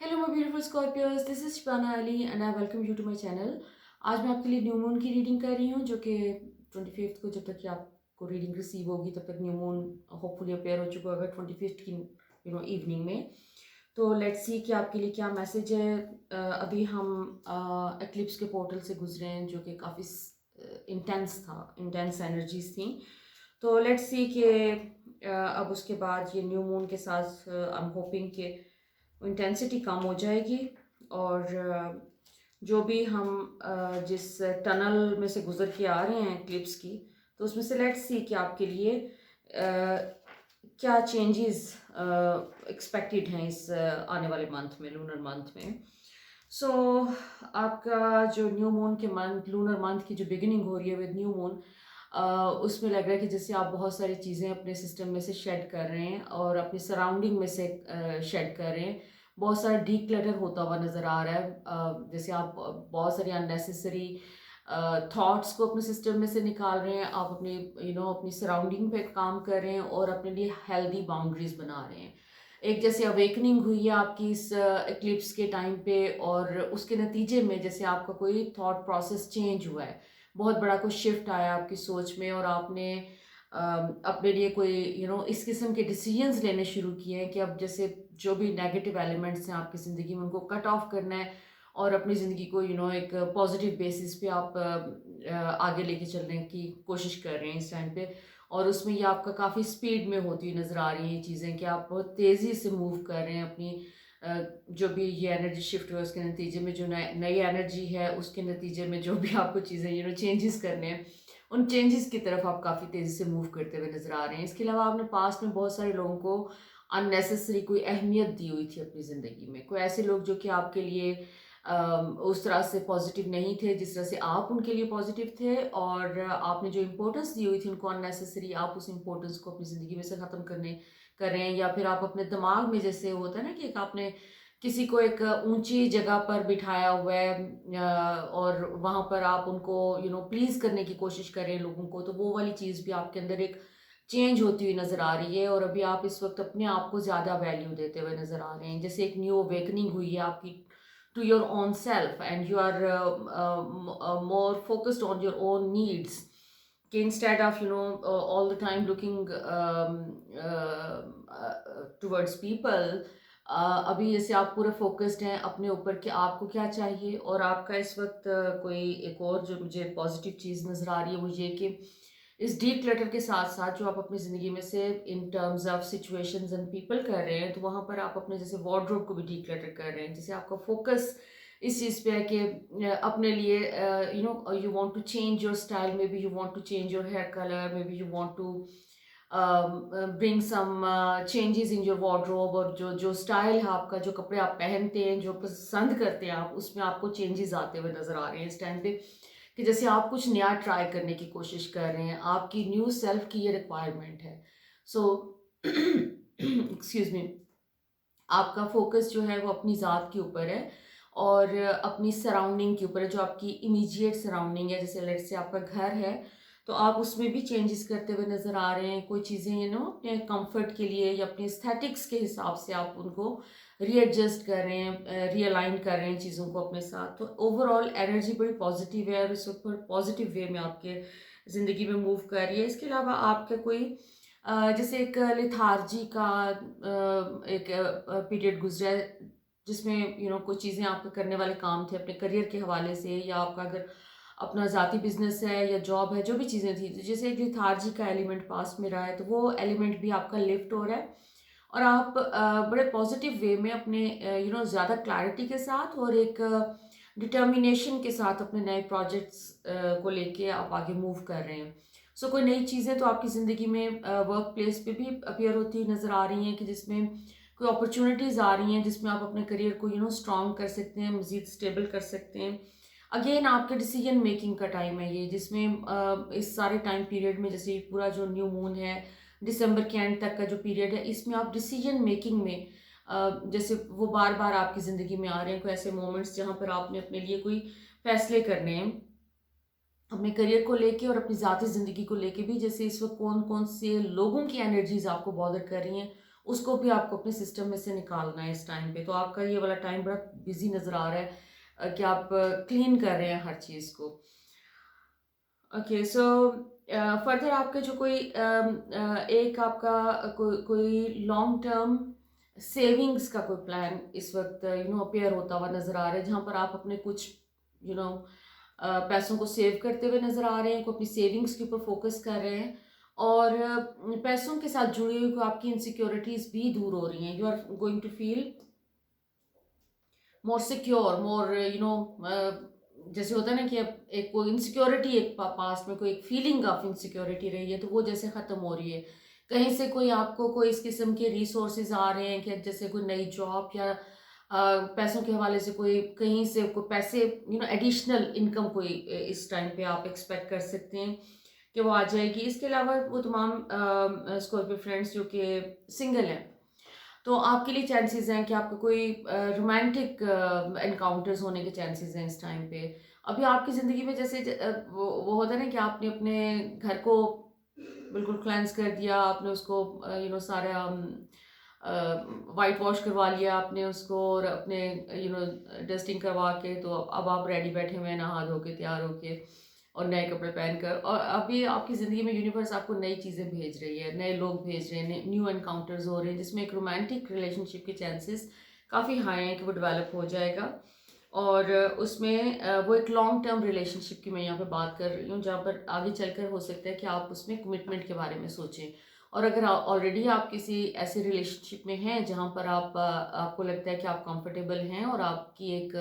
Hello my beautiful Scorpios, this is Shibana Ali and I welcome you to my channel. आज मैं आपके लिए new moon की रीडिंग कर रही हूँ जो कि 25th को, जब तक कि आपको रीडिंग रिसीव होगी तब तक न्यू मून होपफुली अपेयर हो चुका होगा 25th की इवनिंग में। तो लेट्स सी कि आपके लिए क्या मैसेज है। अभी हम एक्लिप्स के पोर्टल से गुजरे हैं जो कि काफ़ी इंटेंस एनर्जीज थी। तो लेट्स सी कि अब उसके बाद ये न्यू मून के साथ आई एम होपिंग कि इंटेंसिटी कम हो जाएगी और जो भी हम जिस टनल में से गुजर के आ रहे हैं क्लिप्स की, तो उसमें से लेट्स सी कि आपके लिए क्या चेंजेस एक्सपेक्टेड हैं इस आने वाले मंथ में, लूनर मंथ में। सो आपका जो न्यू मून के मंथ, लूनर मंथ की जो बिगिनिंग हो रही है विद न्यू मून, उसमें लग रहा है कि जैसे आप बहुत सारी चीज़ें अपने सिस्टम में से शेड कर रहे हैं और अपनी सराउंडिंग में से शेड कर रहे हैं। बहुत सारा डी क्लटर होता हुआ नज़र आ रहा है। जैसे आप बहुत सारी अननेसेसरी थॉट्स को अपने सिस्टम में से निकाल रहे हैं, आप अपने अपनी सराउंडिंग पे काम कर रहे हैं और अपने लिए हेल्दी बाउंड्रीज बना रहे हैं। एक जैसे अवेकनिंग हुई है आपकी इस एक्लिप्स के टाइम पे, और उसके नतीजे में जैसे आपका कोई थॉट प्रोसेस चेंज हुआ है, बहुत बड़ा कोई शिफ्ट आया आपकी सोच में और आपने अपने लिए कोई इस किस्म के डिसीजंस लेने शुरू किए हैं कि अब जैसे जो भी नेगेटिव एलिमेंट्स हैं आपकी ज़िंदगी में उनको कट ऑफ करना है और अपनी ज़िंदगी को एक पॉजिटिव बेसिस पे आप आगे लेके चलने की कोशिश कर रहे हैं इस टाइम पे। और उसमें ये आपका काफ़ी स्पीड में होती हुई नज़र आ रही है ये चीज़ें कि आप बहुत तेज़ी से मूव कर रहे हैं अपनी जो भी ये एनर्जी शिफ्ट हुआ उसके नतीजे में जो नई एनर्जी है, उसके नतीजे में जो भी आपको चीज़ें चेंजेस करने हैं, उन चेंजेस की तरफ आप काफ़ी तेज़ी से मूव करते हुए नज़र आ रहे हैं। इसके अलावा आपने पास्ट में बहुत सारे लोगों को अननेसेसरी कोई अहमियत दी हुई थी अपनी ज़िंदगी में, कोई ऐसे लोग जो कि आपके लिए उस तरह से पॉजिटिव नहीं थे जिस तरह से आप उनके लिए पॉजिटिव थे, और आपने जो इम्पोर्टेंस दी हुई थी उनको अननेसेसरी, आप उस इम्पोर्टेंस को अपनी ज़िंदगी में से ख़त्म कर रहे हैं। या फिर आप अपने दिमाग में जैसे होता है ना कि एक आपने किसी को एक ऊंची जगह पर बिठाया हुआ है और वहाँ पर आप उनको प्लीज़ करने की कोशिश कर रहे हैं लोगों को, तो वो वाली चीज़ भी आपके अंदर एक चेंज होती हुई नज़र आ रही है। और अभी आप इस वक्त अपने आप को ज़्यादा वैल्यू देते हुए नज़र आ रहे हैं, जैसे एक न्यू अवेकनिंग हुई है आपकी to your own self and you are more focused on your own needs, instead of all the time looking towards people। अभी जैसे आप पूरे फोकस्ड हैं अपने ऊपर कि आपको क्या चाहिए, और आपका इस वक्त कोई एक और जो मुझे पॉजिटिव चीज़ नज़र आ रही है वो ये कि इस डीप क्लटर के साथ साथ जो आप अपनी ज़िंदगी में से in terms of situations and people कर रहे हैं, तो वहाँ पर आप अपने जैसे वार्डरोब को भी डीप क्लटर कर रहे हैं। जैसे आपका फोकस इस चीज़ पे है कि अपने लिए you want to change your style, maybe you want to change your hair colour, maybe you want to bring some changes in your wardrobe, और जो जो स्टाइल है आपका, जो कपड़े आप पहनते हैं, जो पसंद करते हैं आप, उसमें आपको चेंजेस आते हुए नज़र आ रहे हैं इस टाइम पे, कि जैसे आप कुछ नया ट्राई करने की कोशिश कर रहे हैं, आपकी न्यू सेल्फ की ये रिक्वायरमेंट है। सो एक्सक्यूज मी, आपका फोकस जो है वो अपनी ज़ात के ऊपर है और अपनी सराउंडिंग के ऊपर है, जो आपकी इमीडिएट सराउंडिंग है। जैसे लेट्स से आपका घर है, तो आप उसमें भी चेंजेस करते हुए नज़र आ रहे हैं। कोई चीज़ें अपने कंफर्ट के लिए या अपने एस्थेटिक्स के हिसाब से आप उनको रीएडजस्ट कर रहे हैं, रीअलाइन कर रहे हैं चीज़ों को अपने साथ। तो ओवरऑल एनर्जी बड़ी पॉजिटिव है और इस वक्त पॉजिटिव वे में आपके ज़िंदगी में मूव कर रही है। इसके अलावा आपका कोई जैसे एक लेथार्जी का एक पीरियड गुजरा है जिसमें कुछ चीज़ें आपके करने वाले काम थे अपने करियर के हवाले से, या आपका अगर अपना ज़ाती बिजनेस है या जॉब है, जो भी चीज़ें थी, तो जैसे एक लेथार्जी का एलिमेंट पास में रहा है, तो वो एलिमेंट भी आपका लिफ्ट हो रहा है और आप बड़े पॉजिटिव वे में अपने ज़्यादा क्लैरिटी के साथ और एक डिटर्मिनेशन के साथ अपने नए प्रोजेक्ट्स को लेके आप आगे मूव कर रहे हैं। सो कोई नई चीज़ें तो आपकी ज़िंदगी में वर्क प्लेस पे भी अपीयर होती हुई नज़र आ रही हैं कि जिसमें कोई अपॉर्चुनिटीज़ आ रही हैं जिसमें आप अपने करियर को स्ट्रॉन्ग कर सकते हैं, मज़ीद स्टेबल कर सकते हैं। अगेन आपके डिसीजन मेकिंग का टाइम है ये, जिसमें इस सारे टाइम पीरियड में, जैसे पूरा जो न्यू मून है, दिसंबर के एंड तक का जो पीरियड है, इसमें आप डिसीजन मेकिंग में जैसे वो बार बार आपकी ज़िंदगी में आ रहे हैं कोई ऐसे मोमेंट्स जहाँ पर आपने अपने लिए कोई फैसले करने हैं अपने करियर को लेके और अपनी ज़ाती ज़िंदगी को लेके भी। जैसे इस वक्त कौन कौन से लोगों की एनर्जीज आपको बॉदर कर रही हैं, उसको भी आपको अपने सिस्टम में से निकालना है इस टाइम पे। तो आपका ये वाला टाइम बड़ा बिजी नज़र आ रहा है कि आप क्लीन कर रहे हैं हर चीज़ को। ओके, सो फर्दर आपका जो कोई एक आपका कोई लॉन्ग टर्म सेविंग्स का कोई प्लान इस वक्त अपेयर होता हुआ नज़र आ रहा है, जहाँ पर आप अपने कुछ यू नो पैसों को सेव करते हुए नज़र आ रहे हैं, को अपनी सेविंग्स के ऊपर फोकस कर रहे हैं, और पैसों के साथ जुड़ी हुई को आपकी इनसिक्योरिटीज़ भी दूर हो रही हैं। You are going to feel more secure, more जैसे होता है ना कि अब एक कोई इनसिक्योरिटी, एक पास्ट में कोई एक फीलिंग ऑफ इनसिक्योरिटी रही है, तो वो जैसे ख़त्म हो रही है। कहीं से कोई आपको कोई इस किस्म के रिसोर्सेज आ रहे हैं कि जैसे कोई नई जॉब या पैसों के हवाले से कोई कहीं से कोई पैसे एडिशनल इनकम कोई इस टाइम पे आप एक्सपेक्ट कर सकते हैं कि वो आ जाएगी। इसके अलावा वो तमाम स्कॉर्पियो फ्रेंड्स जो कि सिंगल हैं, तो आपके लिए चांसेस हैं कि आपका कोई रोमांटिक एनकाउंटर्स होने के चांसेस हैं इस टाइम पे। अभी आपकी ज़िंदगी में जैसे वो होता है ना कि आपने अपने घर को बिल्कुल क्लेंस कर दिया, आपने उसको सारा वाइट वॉश करवा लिया आपने उसको, और अपने डस्टिंग करवा के, तो अब आप रेडी बैठे हुए हैं नहा धो के तैयार होके और नए कपड़े पहनकर, और अभी आपकी ज़िंदगी में यूनिवर्स आपको नई चीज़ें भेज रही है, नए लोग भेज रहे हैं, न्यू एनकाउंटर्स हो रहे हैं, जिसमें एक रोमांटिक रिलेशनशिप के चांसेस काफ़ी हाई हैं कि वो डेवलप हो जाएगा। और उसमें वो एक लॉन्ग टर्म रिलेशनशिप की मैं यहाँ पे बात कर रही हूँ, जहाँ पर आगे चलकर हो सकता है कि आप उसमें कमिटमेंट के बारे में सोचें। और अगर ऑलरेडी आप किसी ऐसे रिलेशनशिप में हैं जहाँ पर आपको लगता है कि आप कंफर्टेबल हैं और आपकी एक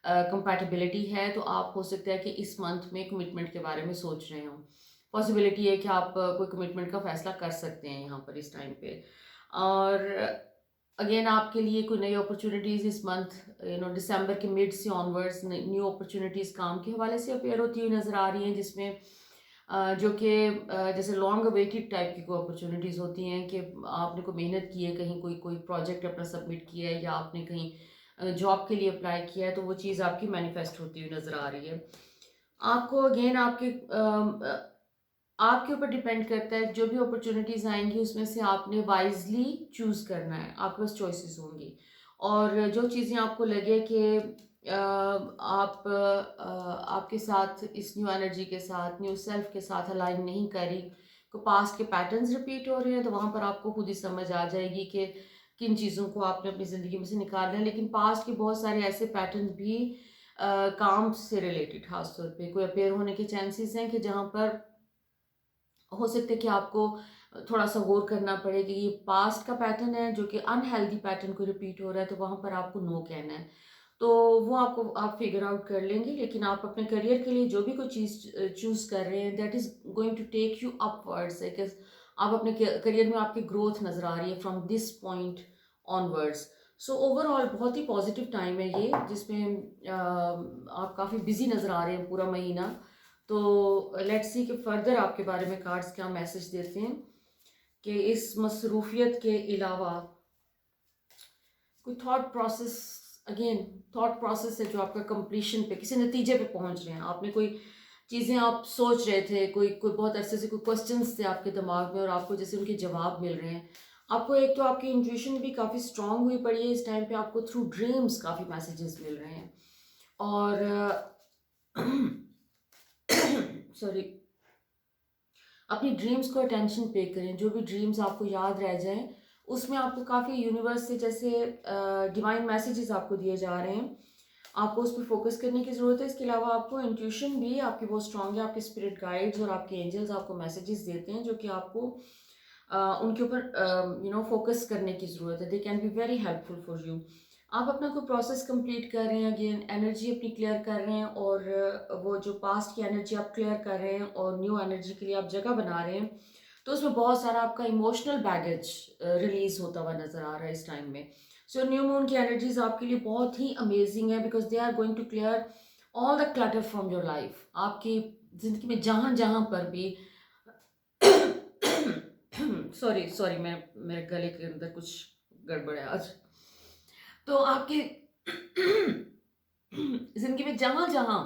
कंपैटिबिलिटी है, तो आप हो सकता है कि इस मंथ में कमिटमेंट के बारे में सोच रहे हों। पॉसिबिलिटी है कि आप कोई कमिटमेंट का फैसला कर सकते हैं यहाँ पर इस टाइम पे। और अगेन आपके लिए कोई नई अपॉर्चुनिटीज़ इस मंथ दिसंबर के मिड से ऑनवर्ड्स न्यू अपॉर्चुनिटीज़ काम के हवाले से अपेयर होती हुई नज़र आ रही हैं, जिसमें जो कि जैसे लॉन्ग अवेटेड टाइप की कोई अपॉर्चुनिटीज़ होती हैं कि आपने कोई मेहनत की है, कहीं कोई कोई प्रोजेक्ट अपना सबमिट किया है, या आपने कहीं जॉब के लिए अप्लाई किया है, तो वो चीज़ आपकी मैनिफेस्ट होती हुई नज़र आ रही है। आपको अगेन आपके ऊपर डिपेंड करता है, जो भी अपॉर्चुनिटीज़ आएंगी उसमें से आपने वाइजली चूज़ करना है, आपके पास चॉइसेस होंगी, और जो चीज़ें आपको लगे कि आपके साथ इस न्यू एनर्जी के साथ, न्यू सेल्फ के साथ अलाइन नहीं करी, तो पास्ट के पैटर्न्स रिपीट हो रहे हैं, तो वहाँ पर आपको खुद ही समझ आ जाएगी कि किन चीज़ों को आपने अपनी ज़िंदगी में से निकालना है। लेकिन पास्ट के बहुत सारे ऐसे पैटर्न भी काम से रिलेटेड खासतौर पे कोई अपेयर होने के चांसेस हैं कि जहाँ पर हो सकता है कि आपको थोड़ा सा गौर करना पड़े कि ये पास्ट का पैटर्न है जो कि अनहेल्दी पैटर्न को रिपीट हो रहा है, तो वहाँ पर आपको नो कहना है। तो वो आपको आप फिगर आउट कर लेंगे, लेकिन आप अपने करियर के लिए जो भी कोई चीज़ चूज़ कर रहे हैं, that is going to take you upwards, because आप अपने करियर में आपकी ग्रोथ नज़र आ रही है from this point onwards. So overall बहुत ही पॉजिटिव टाइम है ये, जिसमें आप काफ़ी बिजी नज़र आ रहे हैं पूरा महीना। तो लेट्स सी कि फर्दर आपके बारे में कार्ड्स क्या मैसेज देते हैं कि इस मसरूफियत के अलावा कोई thought process, again thought process है जो आपका कंप्लीशन पे, किसी नतीजे पे पहुंच रहे हैं। आपने कोई चीज़ें आप सोच रहे थे, कोई कोई बहुत अरसे से कोई क्वेश्चंस थे आपके दिमाग में, और आपको जैसे उनके जवाब मिल रहे हैं। आपको एक तो आपकी इंट्यूशन भी काफ़ी स्ट्रांग हुई पड़ी है इस टाइम पे, आपको थ्रू ड्रीम्स काफ़ी मैसेजेस मिल रहे हैं। और सॉरी, अपनी ड्रीम्स को अटेंशन पे करें, जो भी ड्रीम्स आपको याद रह जाएं उसमें आपको काफ़ी यूनिवर्स से जैसे डिवाइन मैसेजेस आपको दिए जा रहे हैं, आपको उस पर फोकस करने की ज़रूरत है। इसके अलावा आपको इंट्यूशन भी आपकी बहुत स्ट्रांग है, आपके स्पिरिट गाइड्स और आपके एंजल्स आपको मैसेजेस देते हैं जो कि आपको उनके ऊपर फोकस करने की ज़रूरत है। They can be very helpful for you. आप अपना कोई प्रोसेस कंप्लीट कर रहे हैं, अगेन एनर्जी अपनी क्लियर कर रहे हैं, और वो जो पास्ट की एनर्जी आप क्लियर कर रहे हैं और न्यू एनर्जी के लिए आप जगह बना रहे हैं, तो उसमें बहुत सारा आपका इमोशनल बैगेज रिलीज होता हुआ नज़र आ रहा है इस टाइम में। सो न्यू मून की एनर्जीज आपके लिए बहुत ही अमेजिंग है, because they are going to clear all the clutter from your life. आपकी ज़िंदगी में जहाँ जहाँ पर भी सॉरी सॉरी, मैं मेरे गले के अंदर कुछ गड़बड़ है आज। तो आपकी जिंदगी में जहां जहां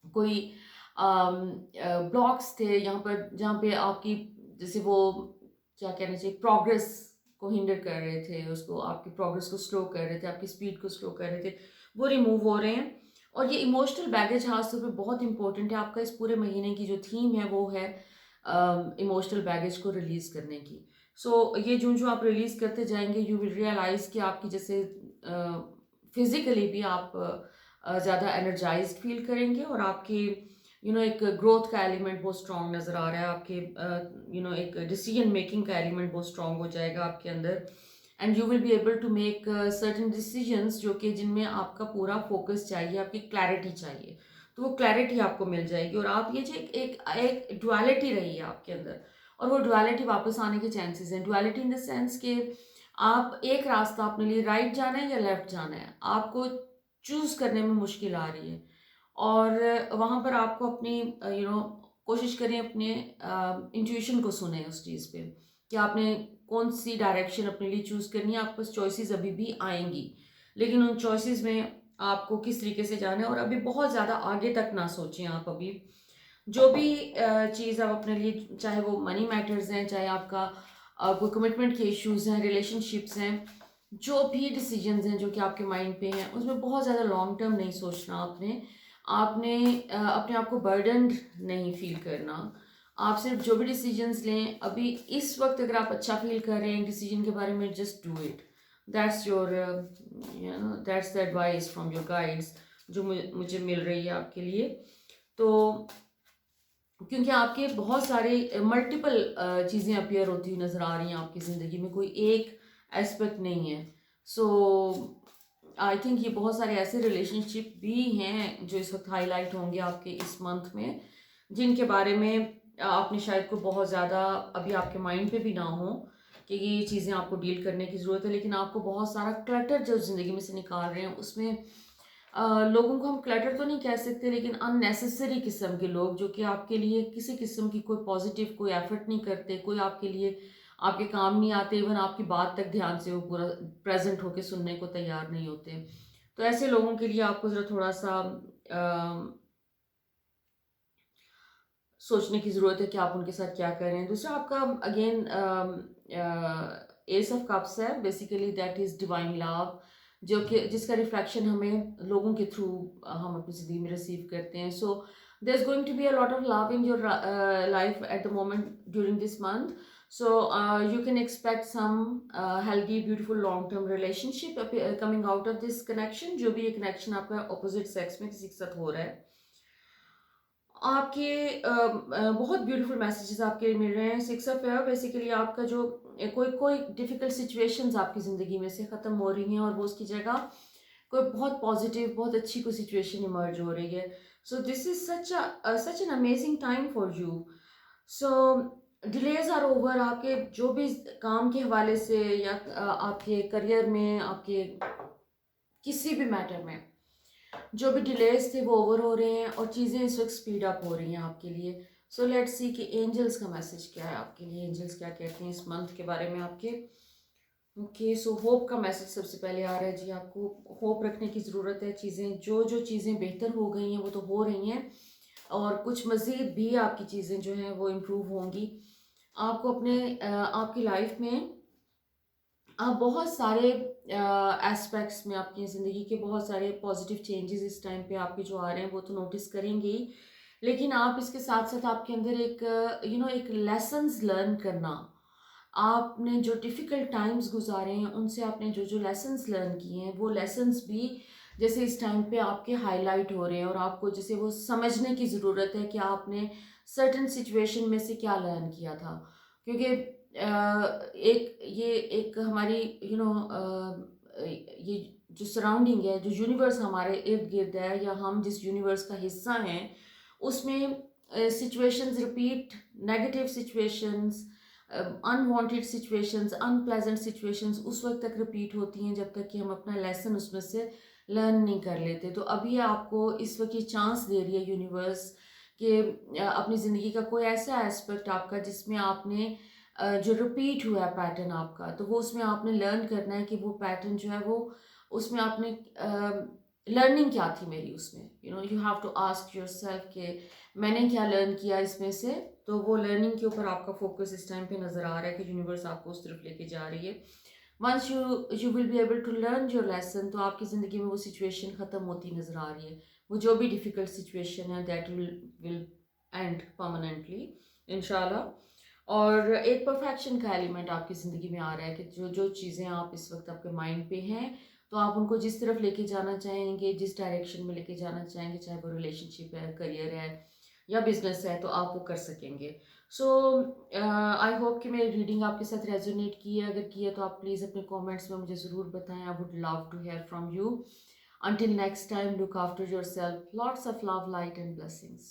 कोई ब्लॉक्स थे, यहाँ पर जहाँ पे आपकी जैसे वो क्या कहना चाहिए प्रोग्रेस को हिंडर कर रहे थे, उसको आपकी प्रोग्रेस को स्लो कर रहे थे, आपकी स्पीड को स्लो कर रहे थे, वो रिमूव हो रहे हैं। और ये इमोशनल बैगेज खास तौर पे बहुत इंपॉर्टेंट है। आपका इस पूरे महीने की जो थीम है वो है इमोशनल बैगेज को रिलीज़ करने की। ये जो आप रिलीज़ करते जाएंगे, यू विल रियलाइज़ कि आपकी जैसे फिज़िकली भी आप ज़्यादा एनर्जाइज्ड फील करेंगे, और आपकी एक ग्रोथ का एलिमेंट बहुत स्ट्रॉन्ग नज़र आ रहा है आपके, एक डिसीजन मेकिंग का एलिमेंट बहुत स्ट्रॉन्ग हो जाएगा आपके अंदर, and you will be able to make certain decisions जो कि जिनमें आपका पूरा फोकस चाहिए, आपकी क्लैरिटी चाहिए, तो वो क्लैरिटी आपको मिल जाएगी। और आप ये जो एक डुअलिटी रही है आपके अंदर, और वो डुअलिटी वापस आने के चांसेस हैं। डुअलिटी इन द सेंस कि आप एक रास्ता अपने लिए राइट जाना है या लेफ्ट जाना है, आपको चूज़ करने में मुश्किल आ रही है, और वहाँ पर आपको अपनी कोशिश करें, अपने इंट्यूशन को सुने उस चीज़ पे कि आपने कौन सी डायरेक्शन अपने लिए चूज़ करनी है। आपके पास चॉइसेस अभी भी आएंगी, लेकिन उन चॉइसेस में आपको किस तरीके से जाना है, और अभी बहुत ज़्यादा आगे तक ना सोचें। आप अभी जो भी चीज़ आप अपने लिए, चाहे वो मनी मैटर्स हैं, चाहे आपका कोई कमिटमेंट के इश्यूज हैं, रिलेशनशिप्स हैं, जो भी डिसीजंस हैं जो कि आपके माइंड पे हैं, उसमें बहुत ज़्यादा लॉन्ग टर्म नहीं सोचना। आपने आपने अपने आप को बर्डनड नहीं फील करना। आप सिर्फ जो भी डिसीजंस लें अभी इस वक्त, अगर आप अच्छा फील कर रहे हैं डिसीजन के बारे में, just do it. That's your that's the advice from your guides जो मुझे मिल रही है आपके लिए। तो क्योंकि आपके बहुत सारे मल्टीपल चीज़ें अपीयर होती हुई नज़र आ रही हैं आपकी ज़िंदगी में, कोई एक एस्पेक्ट नहीं है। सो आई थिंक ये बहुत सारे ऐसे रिलेशनशिप भी हैं जो इस वक्त हाईलाइट होंगे आपके इस मंथ में, जिनके बारे में आपने शायद को बहुत ज़्यादा अभी आपके माइंड पे भी ना हो कि ये चीज़ें आपको डील करने की ज़रूरत है, लेकिन आपको बहुत सारा क्लटर जो ज़िंदगी में से निकाल रहे हैं, उसमें लोगों को हम क्लटर तो नहीं कह सकते, लेकिन अननेसेसरी किस्म के लोग जो कि आपके लिए किसी किस्म की कोई पॉजिटिव कोई एफर्ट नहीं करते, कोई आपके लिए आपके काम नहीं आते, इवन आपकी बात तक ध्यान से वो पूरा प्रेजेंट होके सुनने को तैयार नहीं होते। तो ऐसे लोगों के लिए आपको ज़रा थोड़ा सा सोचने की ज़रूरत है कि आप उनके साथ क्या कर रहे हैं। दूसरा आपका अगेन एस ऑफ कप्स है, basically that is divine love, जो कि जिसका रिफ्लेक्शन हमें लोगों के थ्रू हम अपनी ज़िंदगी में रिसीव करते हैं। So there is going to be a lot of love in your life at the moment during this month. So you can expect some healthy, beautiful, long-term relationship coming out of this connection, जो भी ये connection आपका opposite sex में किसी के साथ हो रहा है। आपके बहुत ब्यूटीफुल मैसेजेस आपके लिए मिल रहे हैं। सिक्स ऑफ फेयर बेसिकली आपका जो कोई कोई डिफ़िकल्ट सिचुएशंस आपकी ज़िंदगी में से ख़त्म हो रही हैं, और वो उसकी जगह कोई बहुत पॉजिटिव, बहुत अच्छी कोई सिचुएशन इमर्ज हो रही है। So this is such an amazing time for you. So delays are over. आपके जो भी काम के हवाले से या आपके करियर में, आपके किसी भी मैटर में जो भी डिलेज थे वो ओवर हो रहे हैं, और चीज़ें इस वक्त स्पीड अप हो रही हैं आपके लिए। सो लेट्स सी कि एंजल्स का मैसेज क्या है आपके लिए, एंजल्स क्या कहते हैं इस मंथ के बारे में आपके। ओके, सो होप का मैसेज सबसे पहले आ रहा है जी। आपको होप रखने की ज़रूरत है। चीज़ें जो चीज़ें बेहतर हो गई हैं वो तो हो रही हैं, और कुछ मज़ीद भी आपकी चीज़ें जो हैं वो इम्प्रूव होंगी। आपको अपने आपकी लाइफ में आप बहुत सारे एस्पेक्ट्स में, आपकी ज़िंदगी के बहुत सारे पॉजिटिव चेंजेस इस टाइम पे आपके जो आ रहे हैं वो तो नोटिस करेंगे ही, लेकिन आप इसके साथ साथ आपके अंदर एक एक लेसन्स लर्न करना, आपने जो डिफ़िकल्ट टाइम्स गुजारे हैं उनसे आपने जो जो लेसन्स लर्न किए हैं, वो लेसन्स भी जैसे इस टाइम पे आपके हाईलाइट हो रहे हैं, और आपको जैसे वो समझने की ज़रूरत है कि आपने सर्टन सिचुएशन में से क्या लर्न किया था। क्योंकि एक हमारी ये जो सराउंडिंग है, जो यूनिवर्स हमारे इर्द गिर्द है, या हम जिस यूनिवर्स का हिस्सा हैं, उसमें situations repeat, negative situations, unwanted situations, unpleasant situations उस वक्त तक रिपीट होती हैं जब तक कि हम अपना लेसन उसमें से लर्न नहीं कर लेते। तो अभी आपको इस वक्त ये चांस दे रही है यूनिवर्स कि अपनी ज़िंदगी का कोई ऐसा एस्पेक्ट आपका जिसमें आपने जो रिपीट हुआ है पैटर्न आपका, तो वो उसमें आपने लर्न करना है कि वो पैटर्न जो है वो उसमें आपने लर्निंग क्या थी मेरी उसमें, you have to ask yourself कि मैंने क्या लर्न किया इसमें से। तो वो लर्निंग के ऊपर आपका फोकस इस टाइम पे नज़र आ रहा है कि यूनिवर्स आपको उस तरफ लेके जा रही है। Once you will be able to learn your lesson, तो आपकी ज़िंदगी में वो सिचुएशन ख़त्म होती नज़र आ रही है। वो जो भी डिफ़िकल्ट सिचुएशन है दैट विल एंड परमानेंटली इंशाल्लाह। और एक परफेक्शन का एलिमेंट आपकी ज़िंदगी में आ रहा है कि जो जो चीज़ें आप इस वक्त आपके माइंड पे हैं, तो आप उनको जिस तरफ लेके जाना चाहेंगे, जिस डायरेक्शन में लेके जाना चाहेंगे, चाहे वो रिलेशनशिप है, करियर है या बिजनेस है, तो आप वो कर सकेंगे। सो आई होप कि मेरी रीडिंग आपके साथ रेजोनेट की है। अगर की है तो आप प्लीज़ अपने कमेंट्स में मुझे ज़रूर बताएं। I would love to hear from you. Until next time, look after yourself. Lots of love, light, and blessings.